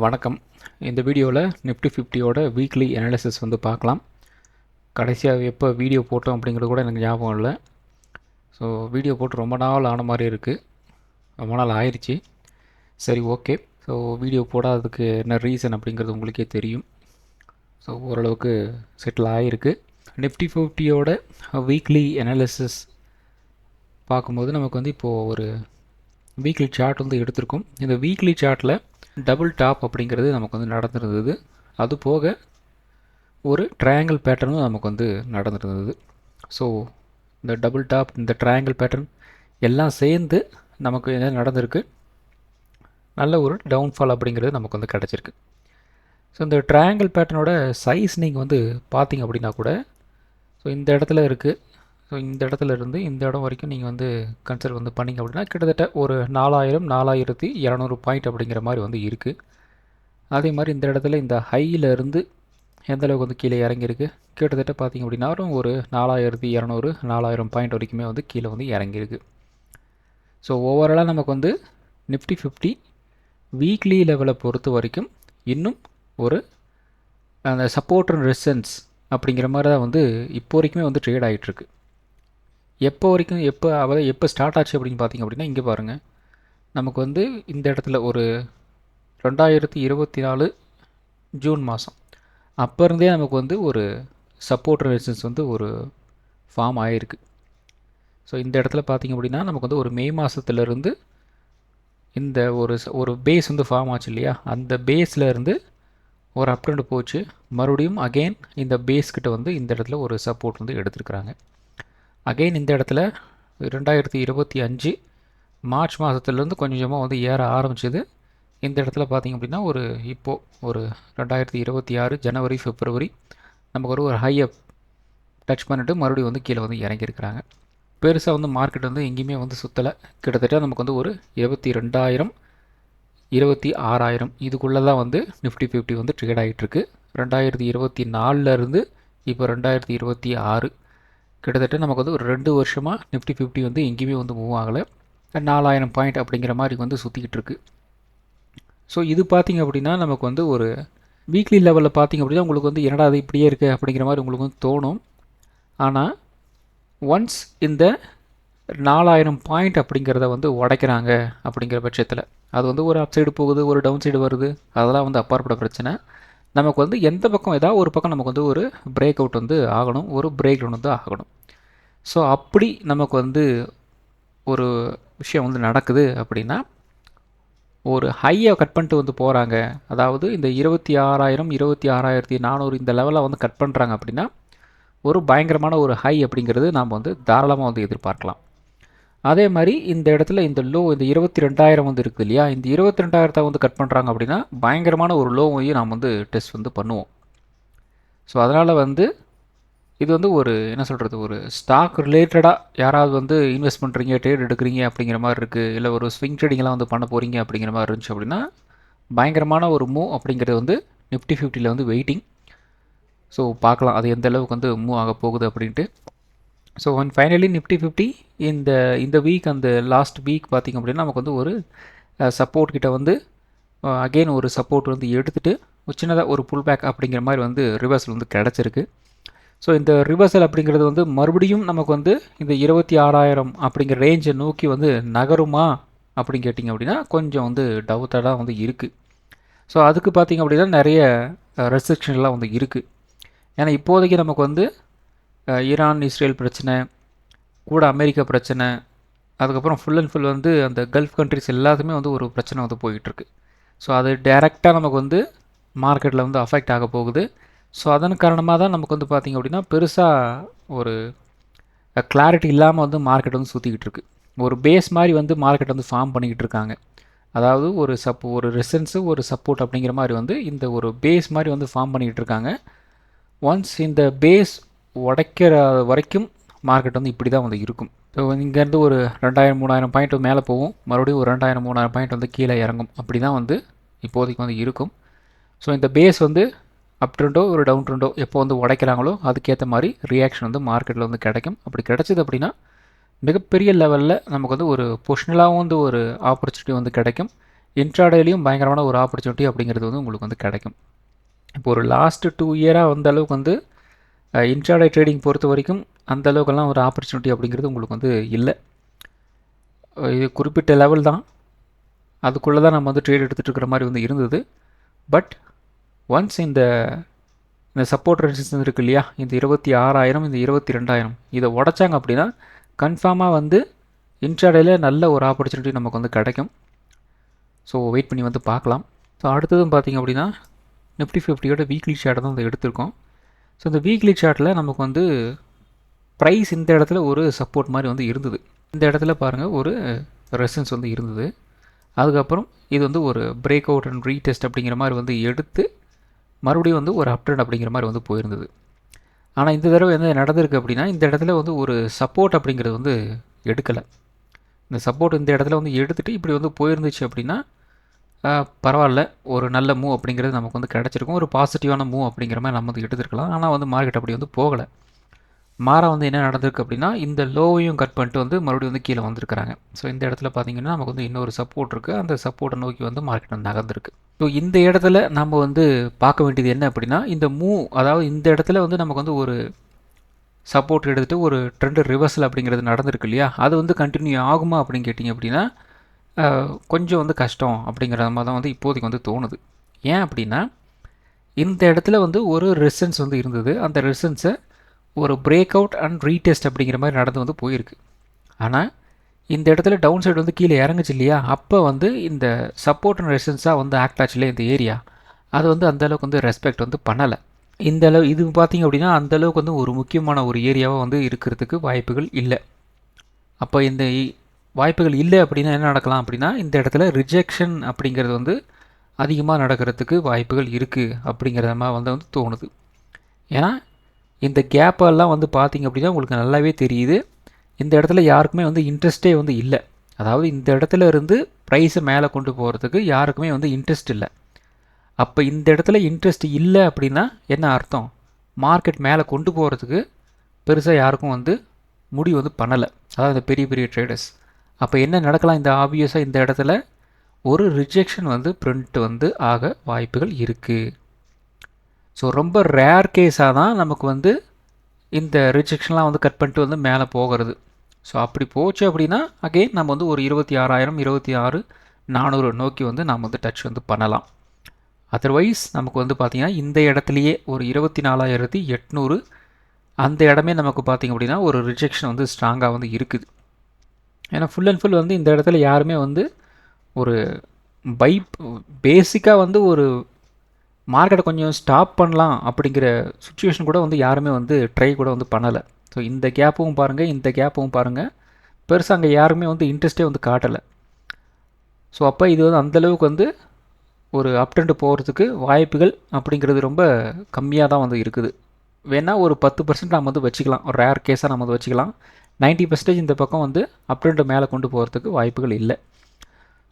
வணக்கம். இந்த வீடியோவில் நிஃப்டி 50யோட வீக்லி அனாலிசிஸ் வந்து பார்க்கலாம். கடைசியாக எப்போ வீடியோ போட்டோம் அப்படிங்கிறது கூட எனக்கு ஞாபகம் இல்லை. ஸோ வீடியோ போட்டு ரொம்ப நாள் ஆன மாதிரி இருக்குது, ரொம்ப நாள் ஆயிடுச்சு. சரி, ஓகே. ஸோ வீடியோ போடாததுக்கு என்ன ரீசன் அப்படிங்கிறது உங்களுக்கே தெரியும். ஸோ ஓரளவுக்கு செட்டில் ஆகிருக்கு. நிஃப்டி 50யோட வீக்லி அனாலிசிஸ் பார்க்கும்போது நமக்கு வந்து இப்போது ஒரு வீக்லி சார்ட் வந்து எடுத்திருக்கோம். இந்த வீக்லி சார்ட்டில் டபுள் டாப் அப்படிங்கிறது நமக்கு வந்து நடந்துருந்தது. அது போக ஒரு ட்ரையாங்கிள் பேட்டர்னும் நமக்கு வந்து நடந்துருந்தது. ஸோ இந்த டபுள் டாப், இந்த ட்ரையாங்கிள் பேட்டர்ன் எல்லாம் சேர்ந்து நமக்கு என்ன நடந்திருக்கு, நல்ல ஒரு டவுன்ஃபால் அப்படிங்கிறது நமக்கு வந்து கிடச்சிருக்கு. ஸோ இந்த ட்ரையாங்கிள் பேட்டர்னோட சைஸ் நீங்கள் வந்து பார்த்தீங்க அப்படின்னா கூட, ஸோ இந்த இடத்துல இருக்குது. ஸோ இந்த இடத்துல இருந்து இந்த இடம் வரைக்கும் நீங்கள் வந்து கன்சிடர் வந்து பண்ணிங்க அப்படின்னா கிட்டத்தட்ட ஒரு 4200 பாயிண்ட் அப்படிங்கிற மாதிரி வந்து இருக்குது. அதே மாதிரி இந்த இடத்துல இந்த ஹையிலேருந்து எந்த அளவுக்கு வந்து கீழே இறங்கியிருக்கு, கிட்டத்தட்ட பார்த்திங்க அப்படின்னா ஒரு 4200 4000 பாயிண்ட் வரைக்குமே வந்து கீழே வந்து இறங்கியிருக்கு. ஸோ ஓவராலாக நமக்கு வந்து நிஃப்டி 50 வீக்லி லெவலை பொறுத்த வரைக்கும் இன்னும் ஒரு அந்த சப்போர்ட் அண்ட் ரெசிஸ்டன்ஸ் அப்படிங்கிற மாதிரி தான் வந்து இப்போ வரைக்குமே வந்து ட்ரேட் ஆகிட்டுருக்கு. எப்போ ஸ்டார்ட் ஆச்சு அப்படின்னு பார்த்திங்க அப்படின்னா, இங்கே பாருங்கள், நமக்கு வந்து இந்த இடத்துல ஒரு 2024 ஜூன் மாதம் அப்போ இருந்தே நமக்கு வந்து ஒரு சப்போர்ட் ரெசிஸ்டன்ஸ் வந்து ஒரு ஃபார்ம் ஆகிருக்கு. ஸோ இந்த இடத்துல பார்த்திங்க அப்படின்னா நமக்கு வந்து ஒரு மே மாதத்துலேருந்து இந்த ஒரு பேஸ் வந்து ஃபார்ம் ஆச்சு இல்லையா, அந்த பேஸில் இருந்து ஒரு அப் ட்ரெண்ட் போச்சு. மறுபடியும் அகெயின் இந்த பேஸ்கிட்ட வந்து இந்த இடத்துல ஒரு சப்போர்ட் வந்து எடுத்துருக்குறாங்க. அகெயின் இந்த இடத்துல 2025 மார்ச் மாதத்துலேருந்து கொஞ்சமாக வந்து ஏற ஆரம்பிச்சிது. இந்த இடத்துல பார்த்திங்க அப்படின்னா இப்போது ஒரு 2026 ஜனவரி பிப்ரவரி நமக்கு ஒரு ஹையை டச் பண்ணிவிட்டு மறுபடியும் வந்து கீழே வந்து இறங்கியிருக்கிறாங்க. பெருசாக வந்து மார்க்கெட் வந்து எங்கேயுமே வந்து சுற்றலை. கிட்டத்தட்ட நமக்கு வந்து ஒரு 22,000 26,000 இதுக்குள்ளே தான் வந்து நிஃப்டி 50 வந்து ட்ரேட் ஆகிட்டுருக்கு. 2024 இப்போ 2026 கிட்டத்தட்ட நமக்கு வந்து ஒரு 2 வருஷமாக நிஃப்டி 50 வந்து எங்கேயுமே வந்து மூவ் ஆகலை. 4000 பாயிண்ட் அப்படிங்கிற மாதிரி வந்து சுற்றிக்கிட்டு இருக்கு. ஸோ இது பார்த்திங்க அப்படின்னா நமக்கு வந்து ஒரு வீக்லி லெவலில் பார்த்திங்க அப்படின்னா உங்களுக்கு வந்து என்னடா அது இப்படியே இருக்குது அப்படிங்கிற மாதிரி உங்களுக்கு வந்து தோணும். ஆனால் ஒன்ஸ் இந்த 4000 பாயிண்ட் அப்படிங்கிறத வந்து உடைக்கிறாங்க அப்படிங்கிற பட்சத்தில் அது வந்து ஒரு அப் சைடு போகுது, ஒரு டவுன் சைடு வருது, அதெல்லாம் வந்து அப்பாற்பட்ட பிரச்சனை. நமக்கு வந்து எந்த பக்கம் ஏதாவது ஒரு பக்கம் நமக்கு வந்து ஒரு பிரேக் அவுட் வந்து ஆகணும், ஒரு பிரேக் டவுன் வந்து ஆகணும். ஸோ அப்படி நமக்கு வந்து ஒரு விஷயம் வந்து நடக்குது அப்படின்னா ஒரு ஹையை கட் பண்ணிட்டு வந்து போகிறாங்க. அதாவது இந்த 26,000 26,400 இந்த லெவலில் வந்து கட் பண்ணுறாங்க அப்படின்னா ஒரு பயங்கரமான ஒரு ஹை அப்படிங்கிறது நாம் வந்து தாராளமாக வந்து எதிர்பார்க்கலாம். அதே மாதிரி இந்த இடத்துல இந்த லோ இந்த 22,000 வந்து இருக்குது இல்லையா, இந்த 22,000 வந்து கட் பண்ணுறாங்க அப்படின்னா பயங்கரமான ஒரு லோவையும் நாம் வந்து டெஸ்ட் வந்து பண்ணுவோம். ஸோ அதனால் வந்து இது வந்து ஒரு என்ன சொல்கிறது, ஒரு ஸ்டாக் ரிலேட்டடாக யாராவது வந்து இன்வெஸ்ட் பண்ணுறீங்க, ட்ரேட் எடுக்கிறீங்க அப்படிங்கிற மாதிரி இருக்குது, இல்லை ஒரு ஸ்விங் ட்ரேடிங்லாம் வந்து பண்ண போகிறீங்க அப்படிங்கிற மாதிரி இருந்துச்சு அப்படின்னா பயங்கரமான ஒரு மூவ் அப்படிங்கிறது வந்து நிஃப்டி 50ல் வந்து வெயிட்டிங். ஸோ பார்க்கலாம் அது எந்த அளவுக்கு வந்து மூவ் ஆக போகுது அப்படின்ட்டு. ஸோ ஃபைனலி நிஃப்டி 50 இந்த வீக் அந்த லாஸ்ட் வீக் பார்த்திங்க அப்படின்னா நமக்கு வந்து ஒரு சப்போர்ட் கிட்ட வந்து அகெயின் ஒரு சப்போர்ட் வந்து எடுத்துகிட்டு சின்னதாக ஒரு புல் பேக் அப்படிங்கிற மாதிரி வந்து ரிவர்சல் வந்து கிடச்சிருக்கு. ஸோ இந்த ரிவர்சல் அப்படிங்கிறது வந்து மறுபடியும் நமக்கு வந்து இந்த 26,000 அப்படிங்கிற ரேஞ்சை நோக்கி வந்து நகருமா அப்படின்னு கேட்டிங்க அப்படின்னா கொஞ்சம் வந்து டவுட்டாக வந்து இருக்குது. ஸோ அதுக்கு பார்த்திங்க அப்படின்னா நிறைய ரெஸ்ட்ரிக்ஷன்லாம் வந்து இருக்குது. ஏன்னா இப்போதைக்கு நமக்கு வந்து ஈரான் இஸ்ரேல் பிரச்சனை கூட, அமெரிக்கா பிரச்சனை, அதுக்கப்புறம் ஃபுல் அண்ட் ஃபுல் வந்து அந்த கல்ஃப் கண்ட்ரிஸ் எல்லாத்துமே வந்து ஒரு பிரச்சனை வந்து போயிட்டுருக்கு. ஸோ அது டைரெக்டாக நமக்கு வந்து மார்க்கெட்டில் வந்து அஃபெக்ட் ஆக போகுது. ஸோ அதன் காரணமாக தான் நமக்கு வந்து பார்த்திங்க அப்படின்னா பெருசாக ஒரு கிளாரிட்டி இல்லாமல் வந்து மார்க்கெட் வந்து சுற்றிக்கிட்டு இருக்குது. ஒரு பேஸ் மாதிரி வந்து மார்க்கெட் வந்து ஃபார்ம் பண்ணிக்கிட்டு இருக்காங்க. அதாவது ஒரு ரெசிஸ்டன்ஸு ஒரு சப்போர்ட் அப்படிங்கிற மாதிரி வந்து இந்த ஒரு பேஸ் மாதிரி வந்து ஃபார்ம் பண்ணிக்கிட்டு இருக்காங்க. ஒன்ஸ் இந்த பேஸ் உடைக்கிற வரைக்கும் மார்க்கெட் வந்து இப்படி தான் வந்து இருக்கும். ஸோ இங்கேருந்து ஒரு 2,000-3,000 பாயிண்ட் மேலே போகும், மறுபடியும் ஒரு 2,000-3,000 பாயிண்ட் வந்து கீழே இறங்கும். அப்படி தான் வந்து இப்போதைக்கு வந்து இருக்கும். ஸோ இந்த பேஸ் வந்து அப் ட்ரெண்டோ ஒரு டவுன் ட்ரெண்டோ எப்போ வந்து உடைக்கிறாங்களோ அதுக்கேற்ற மாதிரி ரியாக்ஷன் வந்து மார்க்கெட்டில் வந்து கிடைக்கும். அப்படி கிடைச்சிது அப்படின்னா மிகப்பெரிய லெவலில் நமக்கு வந்து ஒரு பொசிஷனலாகவும் வந்து ஒரு ஆப்பர்ச்சுனிட்டி வந்து கிடைக்கும். இன்ட்ராடேலையும் பயங்கரமான ஒரு ஆப்பர்ச்சுனிட்டி அப்படிங்கிறது வந்து உங்களுக்கு வந்து கிடைக்கும். இப்போ ஒரு லாஸ்ட்டு 2 இயராக வந்த அளவுக்கு வந்து இன்ட்ராடே ட்ரேடிங் பொறுத்த வரைக்கும் அந்த அளவுக்கெல்லாம் ஒரு ஆப்பர்ச்சுனிட்டி அப்படிங்கிறது உங்களுக்கு வந்து இல்லை. இது குறிப்பிட்ட லெவல் தான், அதுக்குள்ளே தான் நம்ம வந்து ட்ரேட் எடுத்துகிட்டு இருக்கிற மாதிரி வந்து இருந்தது. பட் ஒன்ஸ் இந்த சப்போர்ட் ரெசிஸ்டன்ஸ் இருக்குது இல்லையா, இந்த 26,000 இந்த 22,000 இதை உடச்சாங்க அப்படின்னா கன்ஃபார்மாக வந்து இன்ட்ராடேல நல்ல ஒரு ஆப்பர்ச்சுனிட்டி நமக்கு வந்து கிடைக்கும். ஸோ வெயிட் பண்ணி வந்து பார்க்கலாம். ஸோ அடுத்ததும் பார்த்திங்க அப்படின்னா நிஃப்டி 50யோட வீக்லி சார்ட்டை தான் வந்து எடுத்திருக்கோம். ஸோ இந்த வீக்லி சார்ட்டில் நமக்கு வந்து ப்ரைஸ் இந்த இடத்துல ஒரு சப்போர்ட் மாதிரி வந்து இருந்தது. இந்த இடத்துல பாருங்கள் ஒரு ரெசிஸ்டன்ஸ் வந்து இருந்தது. அதுக்கப்புறம் இது வந்து ஒரு பிரேக் அவுட் அண்ட் ரீடெஸ்ட் அப்படிங்கிற மாதிரி வந்து எடுத்து மறுபடியும் வந்து ஒரு அப்ட்ரெண்ட் அப்படிங்கிற மாதிரி வந்து போயிருந்தது. ஆனால் இந்த தடவை என்ன நடந்திருக்கு அப்படின்னா இந்த இடத்துல வந்து ஒரு சப்போர்ட் அப்படிங்கிறது வந்து எடுக்கலை. இந்த சப்போர்ட் இந்த இடத்துல வந்து எடுத்துகிட்டு இப்படி வந்து போயிருந்துச்சு அப்படின்னா பரவாயில்ல, ஒரு நல்ல மூவ் அப்படிங்கிறது நமக்கு வந்து கிடச்சிருக்கும், ஒரு பாசிட்டிவான மூவ் அப்படிங்கிற மாதிரி நம்ம வந்து எடுத்துருக்கலாம். ஆனால் வந்து மார்க்கெட் அப்படி வந்து போகலை. மாறாக வந்து என்ன நடந்திருக்கு அப்படின்னா இந்த லோவையும் கட் பண்ணிட்டு வந்து மறுபடியும் வந்து கீழே வந்திருக்கிறாங்க. ஸோ இந்த இடத்துல பார்த்தீங்கன்னா நமக்கு வந்து இன்னொரு சப்போர்ட் இருக்குது, அந்த சப்போர்ட்டை நோக்கி வந்து மார்க்கெட் வந்து நகர்ந்துருக்கு. ஸோ இந்த இடத்துல நம்ம வந்து பார்க்க வேண்டியது என்ன அப்படின்னா இந்த மூவ், அதாவது இந்த இடத்துல வந்து நமக்கு வந்து ஒரு சப்போர்ட் எடுத்துகிட்டு ஒரு ட்ரெண்ட் ரிவர்சல் அப்படிங்கிறது நடந்திருக்கு இல்லையா, அது வந்து கண்டினியூ ஆகுமா அப்படின்னு கேட்டிங்க அப்படின்னா கொஞ்சம் வந்து கஷ்டம் அப்படிங்கிற மாதிரி தான் வந்து இப்போதைக்கு வந்து தோணுது. ஏன் அப்படின்னா இந்த இடத்துல வந்து ஒரு ரெசிஸ்டன்ஸ் வந்து இருந்தது, அந்த ரெசிஸ்டன்ஸை ஒரு பிரேக் அவுட் அண்ட் ரீடெஸ்ட் அப்படிங்கிற மாதிரி நடந்து வந்து போயிருக்கு. ஆனால் இந்த இடத்துல டவுன் சைடு வந்து கீழே இறங்குச்சு இல்லையா, அப்போ வந்து இந்த சப்போர்ட் அண்ட் ரெசிஸ்டன்ஸாக வந்து ஆக்ட் ஆச்சு இல்லையா இந்த ஏரியா, அது வந்து அந்தளவுக்கு வந்து ரெஸ்பெக்ட் வந்து பண்ணலை. இந்த அளவு இது பார்த்திங்க அப்படின்னா அந்தளவுக்கு வந்து ஒரு முக்கியமான ஒரு ஏரியாவாக வந்து இருக்கிறதுக்கு வாய்ப்புகள் இல்லை. அப்போ இந்த வாய்ப்புகள் இல்லை அப்படின்னா என்ன நடக்கலாம் அப்படின்னா இந்த இடத்துல ரிஜெக்ஷன் அப்படிங்கிறது வந்து அதிகமாக நடக்கிறதுக்கு வாய்ப்புகள் இருக்குது அப்படிங்கிறத மாதிரி வந்து தோணுது. ஏன்னா இந்த கேப்பெல்லாம் வந்து பார்த்திங்க அப்படின்னா உங்களுக்கு நல்லாவே தெரியுது இந்த இடத்துல யாருக்குமே வந்து இன்ட்ரெஸ்ட்டே வந்து இல்லை. அதாவது இந்த இடத்துல இருந்து ப்ரைஸை மேலே கொண்டு போகிறதுக்கு யாருக்குமே வந்து இன்ட்ரெஸ்ட் இல்லை. அப்போ இந்த இடத்துல இன்ட்ரெஸ்ட் இல்லை அப்படின்னா என்ன அர்த்தம், மார்க்கெட் மேலே கொண்டு போகிறதுக்கு பெருசாக யாருக்கும் வந்து முடிவு வந்து பண்ணலை, அதாவது இந்த பெரிய பெரிய ட்ரேடர்ஸ். அப்போ என்ன நடக்கலாம், இந்த ஆப்வியஸாக இந்த இடத்துல ஒரு ரிஜெக்ஷன் வந்து பிரிண்ட் வந்து ஆக வாய்ப்புகள் இருக்குது. ஸோ ரொம்ப ரேர் கேஸாக தான் நமக்கு வந்து இந்த ரிஜெக்ஷன்லாம் வந்து கட் பண்ணிட்டு வந்து மேலே போகிறது. ஸோ அப்படி போச்சு அப்படின்னா அகெயின் நம்ம வந்து ஒரு 26,000 26,400 நோக்கி வந்து நாம் வந்து டச் வந்து பண்ணலாம். அதர்வைஸ் நமக்கு வந்து பார்த்திங்கன்னா இந்த இடத்துலையே ஒரு 24,800 அந்த இடமே நமக்கு பார்த்திங்க அப்படின்னா ஒரு ரிஜெக்ஷன் வந்து ஸ்ட்ராங்காக வந்து இருக்குது. ஏன்னா ஃபுல் அண்ட் ஃபுல் வந்து இந்த இடத்துல யாருமே வந்து ஒரு பேசிக்காக வந்து ஒரு மார்க்கெட்டை கொஞ்சம் ஸ்டாப் பண்ணலாம் அப்படிங்கிற சுச்சுவேஷன் கூட வந்து யாருமே வந்து ட்ரை கூட வந்து பண்ணலை. ஸோ இந்த கேப்பும் பாருங்கள், இந்த கேப்பும் பாருங்கள், பெருசாக அங்கே யாருமே வந்து இன்ட்ரெஸ்ட்டே வந்து காட்டலை. ஸோ அப்போ இது வந்து அந்தளவுக்கு வந்து ஒரு அப்டெண்ட் போகிறதுக்கு வாய்ப்புகள் அப்படிங்கிறது ரொம்ப கம்மியாக தான் வந்து இருக்குது. வேணால் ஒரு 10% நம்ம வந்து வச்சுக்கலாம், ஒரு ரேர் கேஸாக நம்ம வந்து வச்சுக்கலாம். 90% இந்த பக்கம் வந்து அப்டெண்ட் மேலே கொண்டு போகிறதுக்கு வாய்ப்புகள் இல்லை.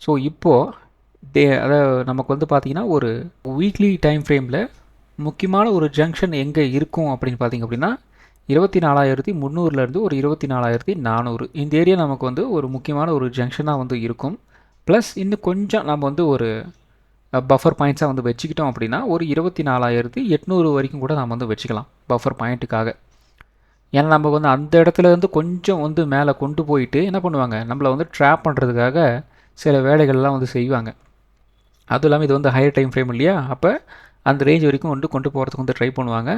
ஸோ இப்போது அதாவது நமக்கு வந்து பார்த்திங்கன்னா ஒரு வீக்லி டைம் ஃப்ரேமில் முக்கியமான ஒரு ஜங்ஷன் எங்கே இருக்கும் அப்படின்னு பார்த்திங்க அப்படின்னா 24,300 ஒரு 24,400 இந்த ஏரியா நமக்கு வந்து ஒரு முக்கியமான ஒரு ஜங்ஷனாக வந்து இருக்கும். ப்ளஸ் இன்னும் கொஞ்சம் நம்ம வந்து ஒரு பஃபர் பாயிண்ட்ஸாக வந்து வச்சுக்கிட்டோம் அப்படின்னா ஒரு 24,800 வரைக்கும் கூட நம்ம வந்து வச்சுக்கலாம் பஃபர் பாயிண்ட்டுக்காக. ஏன்னா நம்ம வந்து அந்த இடத்துல இருந்து கொஞ்சம் வந்து மேலே கொண்டு போயிட்டு என்ன பண்ணுவாங்க, நம்மளை வந்து ட்ராப் பண்ணுறதுக்காக சில வேலைகள்லாம் வந்து செய்வாங்க. அதுவும் இல்லாமல் இது வந்து ஹையர் டைம் ஃப்ரேம் இல்லையா, அப்போ அந்த ரேஞ்ச் வரைக்கும் வந்து கொண்டு போகிறதுக்கு வந்து ட்ரை பண்ணுவாங்க.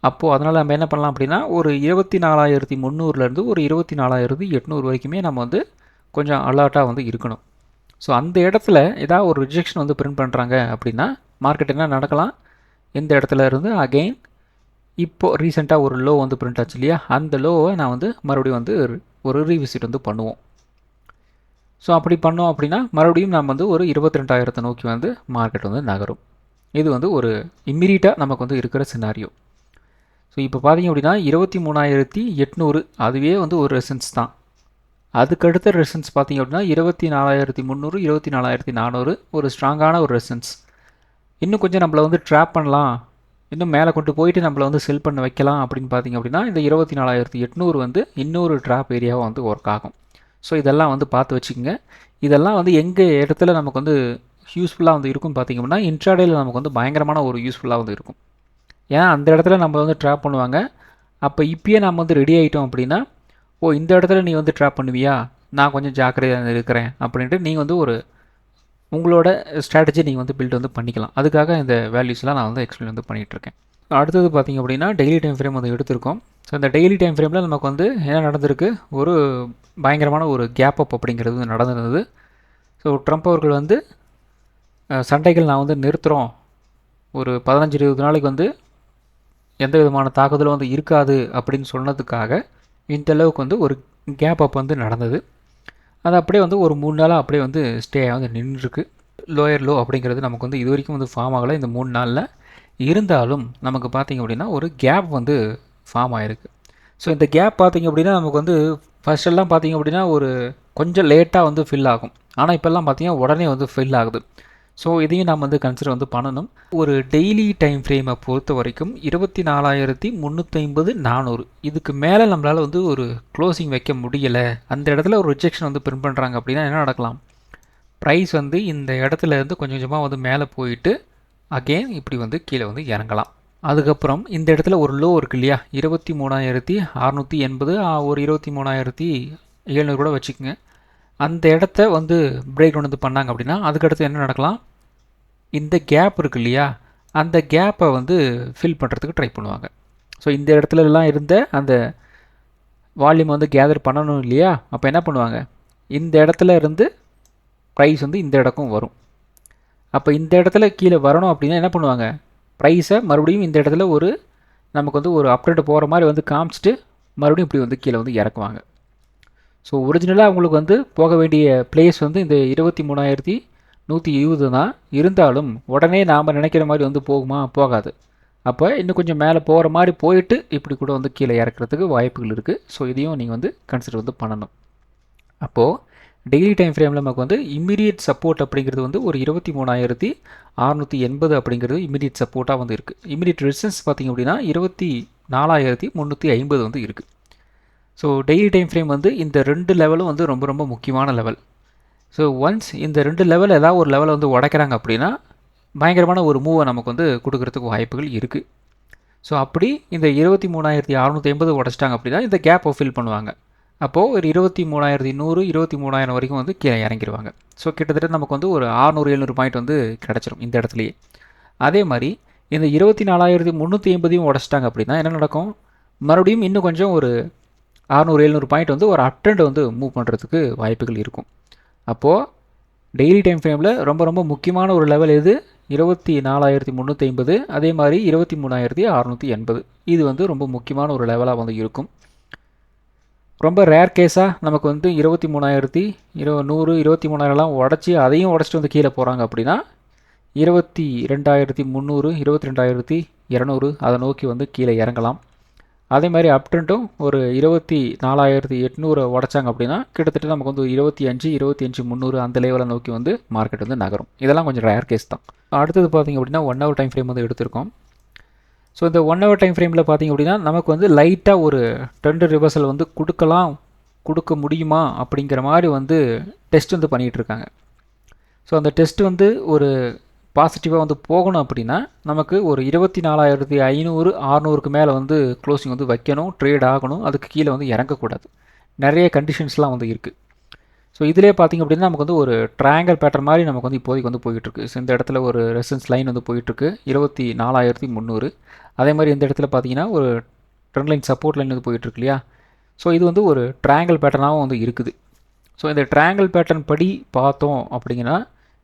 அப்போது அதனால் நம்ம என்ன பண்ணலாம் அப்படின்னா ஒரு 24,300 ஒரு 24,800 வரைக்குமே நம்ம வந்து கொஞ்சம் அலர்ட்டாக வந்து இருக்கணும். ஸோ அந்த இடத்துல ஏதாவது ஒரு ரிஜெக்ஷன் வந்து பிரிண்ட் பண்ணுறாங்க அப்படின்னா மார்க்கெட் என்ன நடக்கலாம், இந்த இடத்துல இருந்து அகெயின் இப்போது ரீசெண்டாக ஒரு லோ வந்து பிரிண்ட் ஆச்சு இல்லையா, அந்த லோவை நான் வந்து மறுபடியும் வந்து ஒரு ரீவிசிட் வந்து பண்ணுவோம். ஸோ அப்படி பண்ணோம் அப்படின்னா மறுபடியும் நம்ம வந்து ஒரு 22,000 நோக்கி வந்து மார்க்கெட் வந்து நகரும். இது வந்து ஒரு இம்மீடியட்டாக நமக்கு வந்து இருக்கிற சினாரியோ. ஸோ இப்போ பார்த்திங்க அப்படின்னா 23,800 அதுவே வந்து ஒரு ரெசன்ஸ் தான். அதுக்கடுத்த ரெசன்ஸ் பார்த்திங்க அப்படின்னா 24,300 24,400 ஒரு ஸ்ட்ராங்கான ஒரு ரெசன்ஸ். இன்னும் கொஞ்சம் நம்மளை வந்து ட்ராப் பண்ணலாம், இன்னும் மேலே கொண்டு போயிட்டு நம்மளை வந்து செல் பண்ண வைக்கலாம் அப்படின்னு பார்த்திங்க அப்படின்னா இந்த 24,800 வந்து இன்னொரு ட்ராப் ஏரியாவாக வந்து ஒர்க் ஆகும். ஸோ இதெல்லாம் வந்து பார்த்து வச்சுக்கோங்க. இதெல்லாம் வந்து எங்கே இடத்துல நமக்கு வந்து யூஸ்ஃபுல்லாக வந்து இருக்கும் பார்த்திங்க அப்படின்னா, இன்ட்ராடேயில் நமக்கு வந்து பயங்கரமான ஒரு யூஸ்ஃபுல்லாக வந்து இருக்கும். ஏன்னா அந்த இடத்துல நம்ம வந்து ட்ராப் பண்ணுவாங்க. அப்போ இப்பயே நம்ம வந்து ரெடி ஆகிட்டோம் அப்படின்னா, ஓ இந்த இடத்துல நீ வந்து ட்ராப் பண்ணுவியா, நான் கொஞ்சம் ஜாக்கிரதையாக இருக்கிறேன் அப்படின்ட்டு நீங்கள் வந்து ஒரு உங்களோட ஸ்ட்ராட்டஜி நீங்கள் வந்து பில்ட் வந்து பண்ணிக்கலாம். அதுக்காக இந்த வேல்யூஸ்லாம் நான் வந்து எக்ஸ்பிளைன் வந்து பண்ணிகிட்ருக்கேன். அடுத்தது பார்த்திங்க அப்படின்னா டெய்லி டைம் ஃப்ரேம் வந்து எடுத்திருக்கோம். ஸோ இந்த டெய்லி டைம் ஃப்ரேமில் நமக்கு வந்து என்ன நடந்திருக்கு, ஒரு பயங்கரமான ஒரு கேப் அப் அப்படிங்கிறது நடந்திருந்தது. ஸோ ட்ரம்ப் அவர்கள் வந்து சண்டைகள் நான் வந்து நிறுத்துகிறோம், ஒரு 15-20 நாளைக்கு வந்து எந்த விதமான தாக்குதலும் வந்து இருக்காது அப்படின்னு சொன்னதுக்காக இந்த அளவுக்கு வந்து ஒரு கேப் அப் வந்து நடந்தது. அது அப்படியே வந்து ஒரு 3 நாளாக அப்படியே வந்து ஸ்டே வந்து நின்றுருக்கு. லோயர் லோ அப்படிங்கிறது நமக்கு வந்து இது வரைக்கும் வந்து ஃபார்ம் ஆகலை இந்த 3 நாளில். இருந்தாலும் நமக்கு பார்த்திங்க அப்படின்னா ஒரு கேப் வந்து ஃபார்ம் ஆகிருக்கு. ஸோ இந்த கேப் பார்த்திங்க அப்படின்னா நமக்கு வந்து ஃபஸ்ட்டெல்லாம் பார்த்திங்க அப்படின்னா ஒரு கொஞ்சம் லேட்டாக வந்து ஃபில் ஆகும். ஆனால் இப்போல்லாம் பார்த்திங்கன்னா உடனே வந்து ஃபில் ஆகுது. ஸோ இதையும் நம்ம வந்து கன்சிடர் வந்து பண்ணணும். ஒரு டெய்லி டைம் ஃப்ரேமை பொறுத்த வரைக்கும் 24,350 400 இதுக்கு மேலே நம்மளால் வந்து ஒரு க்ளோசிங் வைக்க முடியலை. அந்த இடத்துல ஒரு ரிஜெக்ஷன் வந்து பிரிண்ட் பண்ணுறாங்க அப்படின்னா என்ன நடக்கலாம், ப்ரைஸ் வந்து இந்த இடத்துல இருந்து கொஞ்சம் கொஞ்சமாக வந்து மேலே போயிட்டு அகெயின் இப்படி வந்து கீழே வந்து இறங்கலாம். அதுக்கப்புறம் இந்த இடத்துல ஒரு லோ இருக்குது இல்லையா, 23,680, ஒரு 23,700 கூட வச்சுக்கோங்க. அந்த இடத்த வந்து பிரேக் டவுன் வந்து பண்ணாங்க அப்படின்னா அதுக்கடுத்து என்ன நடக்கலாம், இந்த கேப் இருக்குது இல்லையா, அந்த கேப்பை வந்து ஃபில் பண்ணுறதுக்கு ட்ரை பண்ணுவாங்க. ஸோ இந்த இடத்துலலாம் இருந்த அந்த வால்யூம் வந்து கேதர் பண்ணணும் இல்லையா, அப்போ என்ன பண்ணுவாங்க, இந்த இடத்துல இருந்து ப்ரைஸ் வந்து இந்த இடக்கும் வரும். அப்போ இந்த இடத்துல கீழே வரணும் அப்படின்னா என்ன பண்ணுவாங்க, ப்ரைஸை மறுபடியும் இந்த இடத்துல ஒரு நமக்கு வந்து ஒரு அப்டேட் போகிற மாதிரி வந்து காமிச்சிட்டு மறுபடியும் இப்படி வந்து கீழே வந்து இறக்குவாங்க. ஸோ ஒரிஜினலாக அவங்களுக்கு வந்து போக வேண்டிய பிளேஸ் வந்து இந்த 23,120 தான். இருந்தாலும் உடனே நாம் நினைக்கிற மாதிரி வந்து போகுமா, போகாது. அப்போ இன்னும் கொஞ்சம் மேலே போகிற மாதிரி போயிட்டு இப்படி கூட வந்து கீழே இறக்குறதுக்கு வாய்ப்புகள் இருக்குது. ஸோ இதையும் நீங்கள் வந்து கன்சிடர் வந்து பண்ணணும். அப்போது டெய்லி டைம் ஃப்ரேமில் நமக்கு வந்து இம்மீடியட் சப்போர்ட் அப்படிங்கிறது வந்து ஒரு 23,680 அப்படிங்கிறது இம்மீடியட் சப்போர்ட்டாக வந்து இருக்குது. இம்மீடியட் ரெசிஸ்டன்ஸ் பார்த்திங்க அப்படின்னா 24,350 வந்து இருக்குது. ஸோ டெய்லி டைம் ஃப்ரேம் வந்து இந்த 2 லெவலும் வந்து ரொம்ப ரொம்ப முக்கியமான லெவல். ஸோ ஒன்ஸ் இந்த 2 லெவல் ஏதாவது ஒரு லெவலை வந்து உடைக்கிறாங்க அப்படின்னா பயங்கரமான ஒரு மூவை நமக்கு வந்து கொடுக்கறதுக்கு வாய்ப்புகள் இருக்குது. ஸோ அப்படி இந்த 23,680 உடைச்சிட்டாங்க அப்படின்னா இந்த கேப்பை ஃபில் பண்ணுவாங்க. அப்போது ஒரு 23,100, 23,000 வரைக்கும் வந்து கீழே இறங்கிடுவாங்க. ஸோ கிட்டத்தட்ட நமக்கு வந்து ஒரு 600-700 பாயிண்ட் வந்து கிடச்சிரும் இந்த இடத்துலையே. அதே மாதிரி இந்த 24,350 உடச்சிட்டாங்க அப்படின்னா என்ன நடக்கும், மறுபடியும் இன்னும் கொஞ்சம் ஒரு 600-700 பாயிண்ட் வந்து ஒரு அப் ட்ரெண்ட் வந்து மூவ் பண்ணுறதுக்கு வாய்ப்புகள் இருக்கும். அப்போது டெய்லி டைம் ஃப்ரேமில் ரொம்ப ரொம்ப முக்கியமான ஒரு லெவல் எது, 24,350, அதே மாதிரி 23,680. இது வந்து ரொம்ப முக்கியமான ஒரு லெவலாக வந்து இருக்கும். ரொம்ப ரேர் கேஸாக நமக்கு வந்து 23,100, 23,000 உடச்சி அதையும் உடச்சிட்டு வந்து கீழே போகிறாங்க அப்படின்னா 22,300, 22,200 அதை நோக்கி வந்து கீழே இறங்கலாம். அதே மாதிரி அப் ட்ரெண்டும் ஒரு 24,800 உடச்சாங்க அப்படின்னா கிட்டத்தட்ட நமக்கு வந்து 25,300 அந்த லெவலை நோக்கி வந்து மார்க்கெட் வந்து நகரும். இதெல்லாம் கொஞ்சம் ரேர் கேஸ் தான். அடுத்தது பார்த்திங்க அப்படின்னா 1 ஹவர் டைம் ஃப்ரேம் வந்து எடுத்திருக்கோம். ஸோ இந்த 1 ஹவர் டைம் ஃப்ரேமில் பார்த்திங்க அப்படின்னா நமக்கு வந்து லைட்டாக ஒரு ட்ரெண்ட் ரிவர்சல் வந்து கொடுக்க முடியுமா அப்படிங்கிற மாதிரி வந்து டெஸ்ட் வந்து பண்ணிகிட்ருக்காங்க. ஸோ அந்த டெஸ்ட் வந்து ஒரு பாசிட்டிவாக வந்து போகணும் அப்படின்னா நமக்கு ஒரு 24,500, 600க்கு மேலே வந்து க்ளோசிங் வந்து வைக்கணும், ட்ரேட் ஆகணும், அதுக்கு கீழே வந்து இறங்கக்கூடாது. நிறைய கண்டிஷன்ஸ்லாம் வந்து இருக்குது. ஸோ இதிலே பார்த்திங்க அப்படின்னா நமக்கு வந்து ஒரு ட்ரையாங்கல் பேட்டர்ன் மாதிரி நமக்கு வந்து இப்போதைக்கு வந்து போயிட்டுருக்கு. ஸோ இந்த இடத்துல ஒரு ரெசிஸ்டன்ஸ் லைன் வந்து போயிட்டுருக்கு 24,300. அதே மாதிரி இந்த இடத்துல பார்த்தீங்கன்னா ஒரு ட்ரெண்ட் லைன் சப்போர்ட் லைன் வந்து போயிட்டுருக்கு இல்லையா. ஸோ இது வந்து ஒரு ட்ரையாங்கல் பேட்டர்னாகவும் வந்து இருக்குது. ஸோ இந்த ட்ரையாங்கல் பேட்டர்ன் படி பார்த்தோம் அப்படிங்கன்னா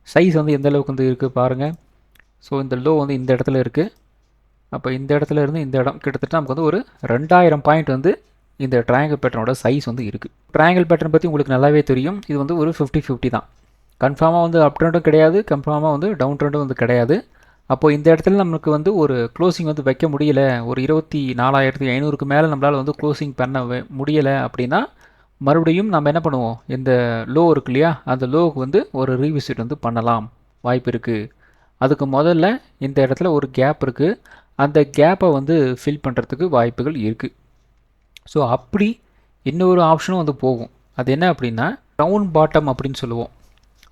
சைஸ் வந்து எந்த அளவுக்கு வந்து இருக்குது பாருங்கள். ஸோ இந்த லோ வந்து இந்த இடத்துல இருக்குது. அப்போ இந்த இடத்துல இருந்து இந்த இடம் கிட்டத்தட்ட நமக்கு வந்து ஒரு 2,000 பாயிண்ட் வந்து இந்த ட்ரையாங்கல் பேட்டர்னோட சைஸ் வந்து இருக்குது. ட்ரையாங்கல் பேட்டர்ன் பற்றி உங்களுக்கு நல்லாவே தெரியும். இது வந்து ஒரு 50-50 தான். கன்ஃபார்மாக வந்து அப் ட்ரெண்டும் கிடையாது, கன்ஃபார்மாக வந்து டவுன் ட்ரெண்டும் வந்து கிடையாது. அப்போது இந்த இடத்துல நமக்கு வந்து ஒரு க்ளோசிங் வந்து வைக்க முடியலை, ஒரு 24,500க்கு மேலே நம்மளால் வந்து க்ளோசிங் பண்ண முடியலை அப்படின்னா மறுபடியும் நம்ம என்ன பண்ணுவோம், இந்த லோ இருக்கு இல்லையா, அந்த லோவுக்கு வந்து ஒரு ரீவிசிட் வந்து பண்ணலாம், வாய்ப்பு இருக்குது. அதுக்கு முதல்ல இந்த இடத்துல ஒரு கேப் இருக்குது, அந்த கேப்பை வந்து ஃபில் பண்ணுறதுக்கு வாய்ப்புகள் இருக்குது. ஸோ அப்படி இன்னொரு ஆப்ஷனும் வந்து போகும். அது என்ன அப்படின்னா ரவுண்ட் பாட்டம் அப்படின்னு சொல்லுவோம்.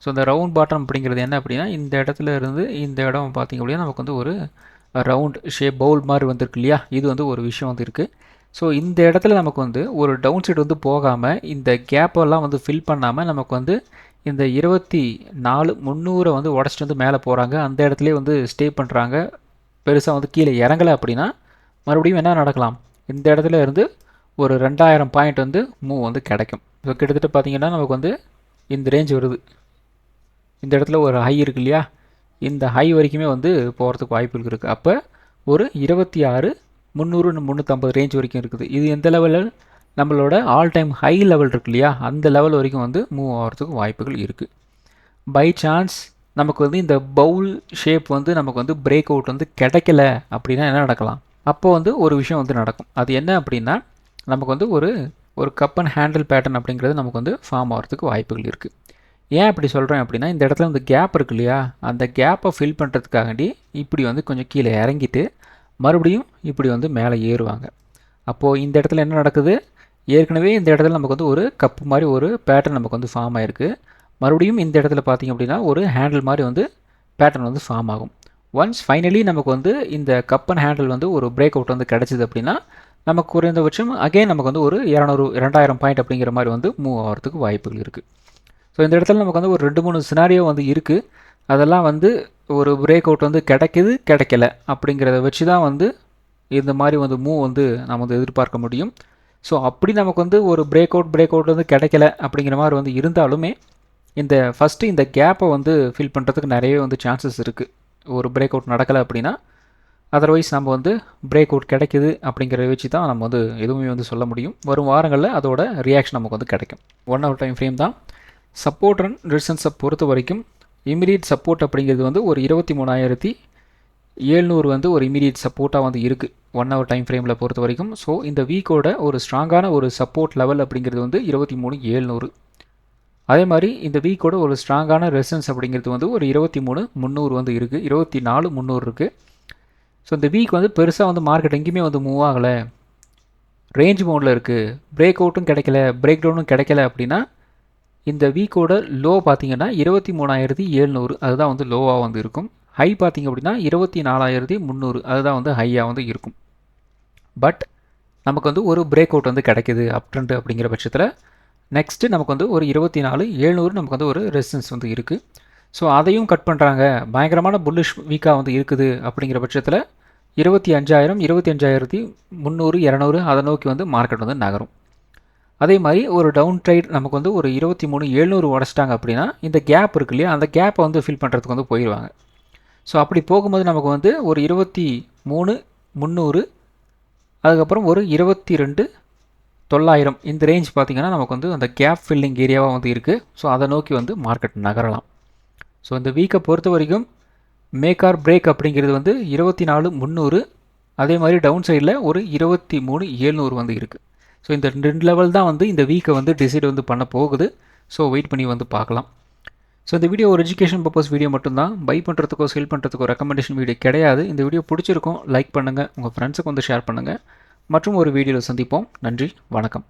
ஸோ இந்த ரவுண்ட் பாட்டம் அப்படிங்கிறது என்ன அப்படின்னா இந்த இடத்துல இருந்து இந்த இடம் பார்த்திங்க அப்படின்னா நமக்கு வந்து ஒரு ரவுண்ட் ஷேப் பவுல் மாதிரி வந்திருக்கு இல்லையா, இது வந்து ஒரு விஷயம் வந்து இருக்குது. ஸோ இந்த இடத்துல நமக்கு வந்து ஒரு டவுன் சைடு வந்து போகாமல் இந்த கேப்பெல்லாம் வந்து ஃபில் பண்ணாமல் நமக்கு வந்து இந்த 24,300 வந்து உடச்சிட்டு வந்து மேலே போகிறாங்க, அந்த இடத்துலேயே வந்து ஸ்டே பண்ணுறாங்க, பெருசாக வந்து கீழே இறங்கலை அப்படின்னா மறுபடியும் என்ன நடக்கலாம், இந்த இடத்துல இருந்து ஒரு 2000 பாயிண்ட் வந்து மூவ் வந்து கிடைக்கும். ஸோ கிட்டத்தட்ட பார்த்திங்கன்னா நமக்கு வந்து இந்த ரேஞ்ச் வருது, இந்த இடத்துல ஒரு ஹை இருக்கு இல்லையா, இந்த ஹை வரைக்குமே வந்து போகிறதுக்கு வாய்ப்புகள் இருக்குது. அப்போ ஒரு 26,300-350 ரேஞ்ச் வரைக்கும் இருக்குது. இது எந்த லெவலில் நம்மளோட ஆல் டைம் ஹை லெவல் இருக்கு இல்லையா, அந்த லெவல் வரைக்கும் வந்து மூவ் ஆகிறதுக்கு வாய்ப்புகள் இருக்குது. பை சான்ஸ் நமக்கு வந்து இந்த பவுல் ஷேப் வந்து நமக்கு வந்து பிரேக் அவுட் வந்து கிடைக்கல அப்படின்னா என்ன நடக்கலாம், அப்போ வந்து ஒரு விஷயம் வந்து நடக்கும். அது என்ன அப்படின்னா நமக்கு வந்து ஒரு கப் அண்ட் ஹேண்டில் பேட்டர்ன் அப்படிங்கிறது நமக்கு வந்து ஃபார்ம் ஆகிறதுக்கு வாய்ப்புகள் இருக்குது. ஏன் அப்படி சொல்கிறேன் அப்படின்னா இந்த இடத்துல வந்து கேப் இருக்கு இல்லையா, அந்த கேப்பை ஃபில் பண்ணுறதுக்காண்டி இப்படி வந்து கொஞ்சம் கீழே இறங்கிட்டு மறுபடியும் இப்படி வந்து மேலே ஏறுவாங்க. அப்போது இந்த இடத்துல என்ன நடக்குது, ஏற்கனவே இந்த இடத்துல நமக்கு வந்து ஒரு கப்பு மாதிரி ஒரு பேட்டர்ன் நமக்கு வந்து ஃபார்ம் ஆகிருக்கு. மறுபடியும் இந்த இடத்துல பார்த்திங்க அப்படின்னா ஒரு ஹேண்டில் மாதிரி வந்து பேட்டர்ன் வந்து ஃபார்ம் ஆகும். ஒன்ஸ் ஃபைனலி நமக்கு வந்து இந்த கப் அண்ட் ஹேண்டில் வந்து ஒரு பிரேக் அவுட் வந்து கிடச்சிது அப்படின்னா நமக்கு குறைந்தபட்சம் அகைன் நமக்கு வந்து ஒரு 200-2000 பாயிண்ட் அப்படிங்கிற மாதிரி வந்து மூவ் ஆகிறதுக்கு வாய்ப்புகள் இருக்குது. ஸோ இந்த இடத்துல நமக்கு வந்து ஒரு 2-3 சினாரியோ வந்து இருக்குது. அதெல்லாம் வந்து ஒரு பிரேக் அவுட் வந்து கிடைக்கல அப்படிங்கிறத வச்சு தான் வந்து இந்த மாதிரி வந்து மூவ் வந்து நம்ம வந்து எதிர்பார்க்க முடியும். ஸோ அப்படி நமக்கு வந்து ஒரு பிரேக் அவுட் வந்து கிடைக்கல அப்படிங்கிற மாதிரி வந்து இருந்தாலுமே இந்த ஃபஸ்ட்டு இந்த கேப்பை வந்து ஃபில் பண்ணுறதுக்கு நிறையவே வந்து சான்சஸ் இருக்குது. ஒரு பிரேக் அவுட் நடக்கலை அப்படின்னா அதர்வைஸ் நம்ம வந்து பிரேக் அவுட் கிடைக்குது அப்படிங்கிறத வச்சு தான் நம்ம வந்து எதுவுமே வந்து சொல்ல முடியும். வரும் வாரங்களில் அதோட ரியாக்ஷன் நமக்கு வந்து கிடைக்கும். 1 hour டைம் ஃப்ரேம் தான். சப்போர்ட் அண்ட் ரெசிஸ்டன்ஸை பொறுத்த வரைக்கும் இமீடியட் சப்போர்ட் அப்படிங்கிறது வந்து ஒரு 23,700 வந்து ஒரு இமீடியட் சப்போர்ட்டாக வந்து இருக்குது 1 hour டைம் ஃப்ரேமில் பொறுத்த வரைக்கும். ஸோ இந்த வீக்கோட ஒரு ஸ்ட்ராங்கான ஒரு சப்போர்ட் லெவல் அப்படிங்கிறது வந்து 23,700. அதே மாதிரி இந்த வீக்கோட ஒரு ஸ்ட்ராங்கான ரெசிஸ்டன்ஸ் அப்படிங்கிறது வந்து ஒரு 23,300 வந்து இருக்குது, 24,300 இருக்குது. ஸோ இந்த வீக் வந்து பெருசாக வந்து மார்க்கெட் எங்கேயுமே வந்து மூவ் ஆகலை, ரேஞ்ச் மோடில் இருக்குது, பிரேக் அவுட்டும் கிடைக்கல, பிரேக் டவுனும் கிடைக்கல அப்படின்னா இந்த வீக்கோட லோ பார்த்திங்கன்னா 23,700 அதுதான் வந்து லோவாக வந்து இருக்கும். ஹை பார்த்திங்க அப்படின்னா 24,300 அதுதான் வந்து ஹையாக வந்து இருக்கும். பட் நமக்கு வந்து ஒரு பிரேக் அவுட் வந்து கிடைக்குது அப் ட்ரெண்ட் அப்படிங்கிற பட்சத்தில் நெக்ஸ்ட்டு நமக்கு வந்து ஒரு 24,700 நமக்கு வந்து ஒரு ரெசிஸ்டன்ஸ் வந்து இருக்குது. ஸோ அதையும் கட் பண்ணுறாங்க, பயங்கரமான புல்லிஷ் வீக்காக வந்து இருக்குது அப்படிங்கிற பட்சத்தில் 25,000 25,300 200 அதை நோக்கி வந்து மார்க்கெட் வந்து நகரும். அதே மாதிரி ஒரு டவுன் ட்ரைட் நமக்கு வந்து ஒரு 23,700 உடச்சிட்டாங்க அப்படின்னா இந்த கேப் இருக்கு இல்லையா, அந்த கேப்பை வந்து ஃபில் பண்ணுறதுக்கு வந்து போயிடுவாங்க. ஸோ அப்படி போகும்போது நமக்கு வந்து ஒரு 23,300 அதுக்கப்புறம் ஒரு 22,900 இந்த ரேஞ்ச் பார்த்திங்கன்னா நமக்கு வந்து அந்த கேப் ஃபில்லிங் ஏரியாவாக வந்து இருக்குது. ஸோ அதை நோக்கி வந்து மார்க்கெட் நகரலாம். ஸோ இந்த வீக்கை பொறுத்த வரைக்கும் மேக் ஆர் பிரேக் அப்படிங்கிறது வந்து 24,300, அதே மாதிரி டவுன் சைடில் ஒரு 23,700 வந்து இருக்குது. ஸோ இந்த 2 லெவல் தான் வந்து இந்த வீக்கை வந்து டிசைட் வந்து பண்ண போகுது. ஸோ வெயிட் பண்ணி வந்து பார்க்கலாம். ஸோ இந்த வீடியோ ஒரு எஜுகேஷன் பர்பஸ் வீடியோ மட்டும்தான், பை பண்ணுறதுக்கோ செல் பண்ணுறதுக்கோ ரெக்கமெண்டேஷன் வீடியோ கிடையாது. இந்த வீடியோ பிடிச்சிருக்கும் லைக் பண்ணுங்கள், உங்கள் ஃப்ரெண்ட்ஸுக்கு வந்து ஷேர் பண்ணுங்கள். மற்றும் ஒரு வீடியோவில் சந்திப்போம். நன்றி, வணக்கம்.